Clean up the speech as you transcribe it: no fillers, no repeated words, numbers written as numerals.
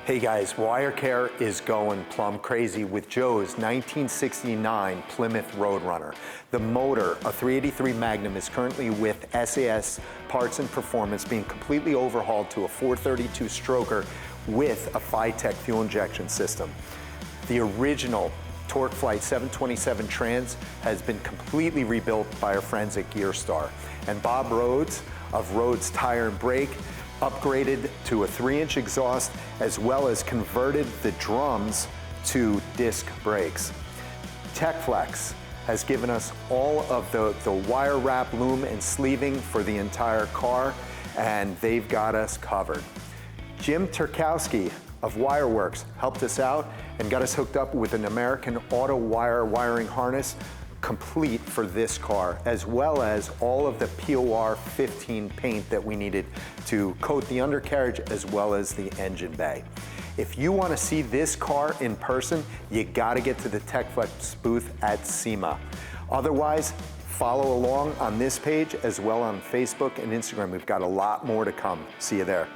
Hey guys, WireCare is going plumb crazy with Joe's 1969 Plymouth Roadrunner. The motor, a 383 Magnum, is currently with SAS Parts and Performance, being completely overhauled to a 432 stroker with a Phytech fuel injection system. The original Torque Flight 727 Trans has been completely rebuilt by our friends at GearStar. And Bob Rhodes of Rhodes Tire and Brake upgraded to a 3-inch exhaust, as well as converted the drums to disc brakes. TechFlex has given us all of the wire wrap, loom, and sleeving for the entire car, and they've got us covered. Jim Turkowski of Wireworks helped us out and got us hooked up with an American auto wire wiring harness complete for this car, as well as all of the POR 15 paint that we needed to coat the undercarriage as well as the engine bay. If you want to see this car in person, you got to get to the TechFlex booth at SEMA. Otherwise, follow along on this page as well on Facebook and Instagram. We've got a lot more to come. See you there.